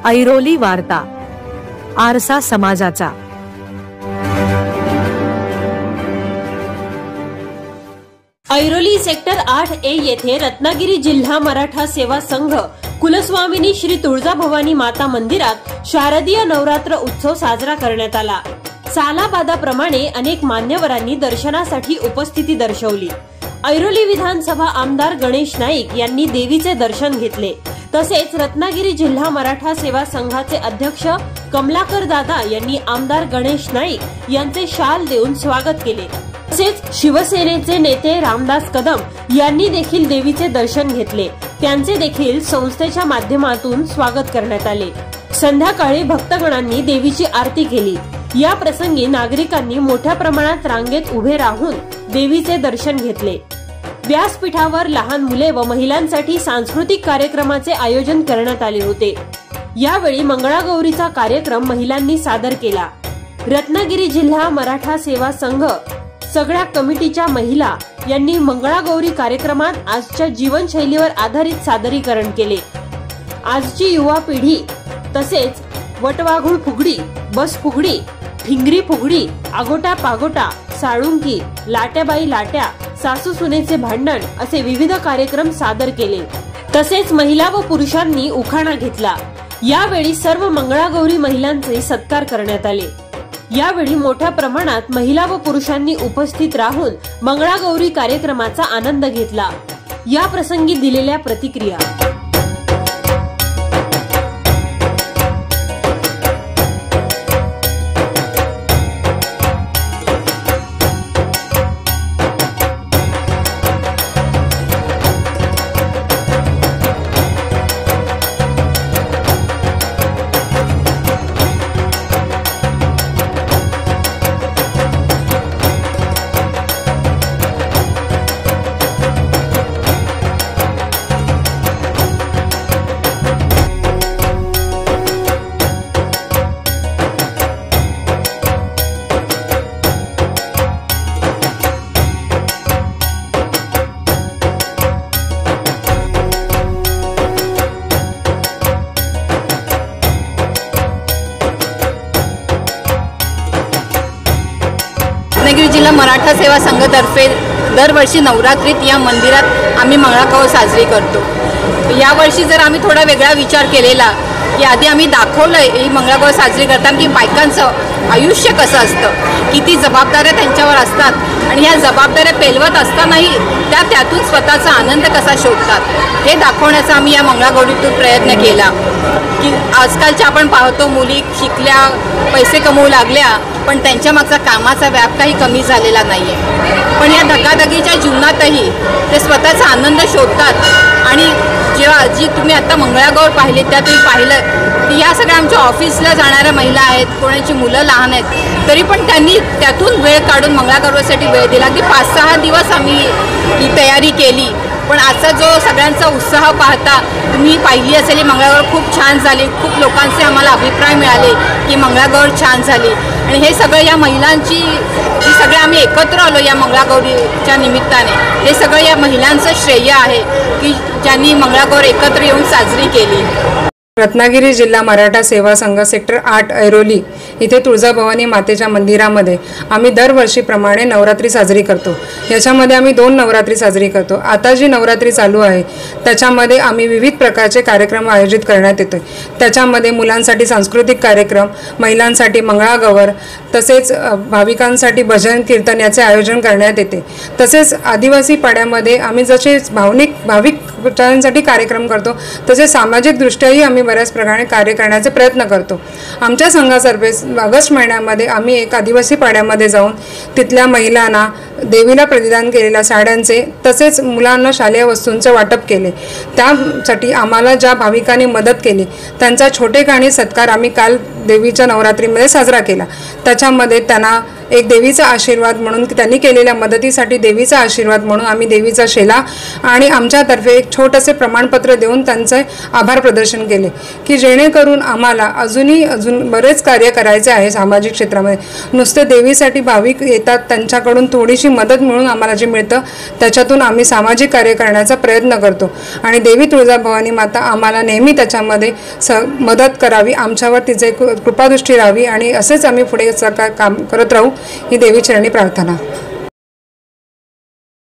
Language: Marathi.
ऐरोली वार्ता, आरसा समाजाचा। ऐरोली सेक्टर 8A येथे रत्नागिरी जिल्हा मराठा सेवा संघ कुलस्वामिनी श्री तुळजाभवानी माता मंदिरात शारदीय नवरात्र उत्सव साजरा करण्यात आला। सालाबादाप्रमाणे अनेक मान्यवरांनी दर्शनासाठी उपस्थिती दर्शवली। ऐरोली विधानसभा आमदार गणेश नाईक यांनी देवीचे दर्शन घेतले। तसेच रत्नागिरी जिल्हा मराठा सेवा संघाचे अध्यक्ष कमलाकर दादा यांनी आमदार गणेश नाईक यांचे शाल देऊन स्वागत केले। तसेच शिवसेनेचे नेते रामदास कदम यांनी देखील देवीचे दर्शन घेतले। त्यांचे देखील संस्थेच्या माध्यमातून स्वागत करण्यात आले। संध्याकाळी भक्तगणांनी देवीची आरती केली। या प्रसंगी नागरिकांनी मोठ्या प्रमाणात रांगेत उभे राहून देवीचे दर्शन घेतले। व्यासपीठावर लहान मुले व महिलांसाठी सांस्कृतिक कार्यक्रमाचे आयोजन करण्यात आले होते। यावेळी मंगळागौरीचा कार्यक्रम महिलांनी सादर केला। रत्नागिरी जिल्हा मराठा सेवा संघ सगळ्या कमिटीच्या महिला यांनी मंगळागौरी कार्यक्रमात आजच्या जीवनशैलीवर आधारित सादरीकरण केले। आजची युवा पिढी तसेच वटवाघूळ फुगडी, बस फुगडी, ठिंगरी फुगडी, आगोटा पागोटा, साळुंकी, लाट्याबाई लाट्या, सासू सुनेचे भांडण असे विविध कार्यक्रम सादर केले। तसेच महिला व पुरुषांनी उखाणा घेतला। यावेळी सर्व मंगळागौरी महिलांचे सत्कार करण्यात आले। यावेळी मोठ्या प्रमाणात महिला व पुरुषांनी उपस्थित राहून मंगळागौरी कार्यक्रमाचा आनंद घेतला। या प्रसंगी दिलेल्या प्रतिक्रिया। रत्नागिरी जिल्हा मराठा सेवा संघातर्फे दरवर्षी नवरात्रीत या मंदिरात आम्ही मंगळागौर साजरी करतो। यावर्षी जर आम्ही थोडा वेगळा विचार केलेला की आधी आम्ही दाखवलंय ही मंगळागौर साजरी करताना की बायकांचं आयुष्य कसं असतं, किती जबाबदाऱ्या त्यांच्यावर असतात आणि ह्या जबाबदाऱ्या पेलवत असतानाही त्यातून स्वतःचा आनंद कसा शोधतात हे दाखवण्याचा आम्ही या मंगळागौरीतून प्रयत्न केला। की आजकालच्या आपण पाहतो मुली शिकल्या, पैसे कमवू लागल्या, पण त्यांच्या मागचा कामाचा व्याप काही कमी झालेला नाहीये। पण या धकाधकीच्या जीवनातही ते स्वतःचा आनंद शोधतात। आणि जेव्हा जी तुम्ही आता मंगळागौर पाहिली त्यात तुम्ही पाहिलं की या सगळ्या आमच्या ऑफिसला जाणाऱ्या महिला आहेत, कोणाची मुलं लहान आहेत, तरी पण त्यांनी त्यातून वेळ काढून मंगळागौरीसाठी वेळ दिला। की 5-6 दिवस आम्ही ही तयारी केली। पण आजचा जो सगळ्यांचा उत्साह पाहता तुम्ही पाहिली असेल, मंगळागौर खूप छान झाली। खूप लोकांचे आम्हाला अभिप्राय मिळाले की मंगळागौर छान झाली। आणि हे सगळं या महिलांची जी सगळे आम्ही एकत्र आलो या मंगळागौरीच्या निमित्ताने, हे सगळं या महिलांचं श्रेय आहे की ज्यांनी मंगळागौर एकत्र येऊन साजरी केली। रत्नागिरी जिल्हा मराठा सेवा संघ सेक्टर 8 ऐरोली इथे तुळजाभवानी मातेच्या मंदिरामध्ये आम्ही दरवर्षीप्रमाणे नवरात्री साजरी करतो। याच्यामध्ये आम्ही 2 नवरात्री साजरी करतो। आता जी नवरात्री चालू आहे त्याच्यामध्ये आम्ही विविध प्रकारचे कार्यक्रम आयोजित करण्यात येतो। त्याच्यामध्ये मुलांसाठी सांस्कृतिक कार्यक्रम, महिलांसाठी मंगळागौर, तसेच भाविकांसाठी भजन कीर्तन याचे आयोजन करण्यात येते। तसेच आदिवासी पाड्यामध्ये आम्ही जसे भाविक प्रचारांसाठी कार्यक्रम करतो तसे सामाजिक दृष्ट्याही आम्ही बऱ्याच प्रकारे कार्य करण्याचे प्रयत्न करतो। आमच्या संघातर्फे ऑगस्ट महिन्यामध्ये आम्ही एक आदिवासी पाड्यामध्ये जाऊन तिथल्या महिलांना देवीला परिधान केलेल्या साड्यांचे तसेच मुलांना शालेय वस्तूंचे वाटप केले। त्यासाठी आम्हाला ज्या भाविकांनी मदत केली त्यांचा छोटेखानी सत्कार आम्ही काल देवीच्या नवरात्रीमध्ये साजरा केला। त्याच्यामध्ये त्यांना एक देवीचा आशीर्वाद म्हणून, त्यांनी केलेल्या मदतीसाठी देवीचा आशीर्वाद म्हणून आम्ही देवीचा शेला आणि आमच्यातर्फे एक छोटेसे प्रमाणपत्र देऊन त्यांचे आभार प्रदर्शन केले की जेणेकरून आम्हाला अजून बरेच कार्य करायचे आहे सामाजिक क्षेत्रामध्ये. नुसते देवीसाठी भाविक येतात, त्यांच्याकडून थोडीशी मदत मिळून आम्हाला जे मिळतं त्याच्यातून आम्ही सामाजिक कार्य करण्याचा प्रयत्न करतो आणि देवी तुळजाभवानी माता आम्हाला नेहमी त्याच्यामध्ये मदत करावी, आमच्यावर तिचे कृपादृष्टी राहावी आणि असेच आम्ही पुढे काम करत राहू ही देवी चरणी प्रार्थना.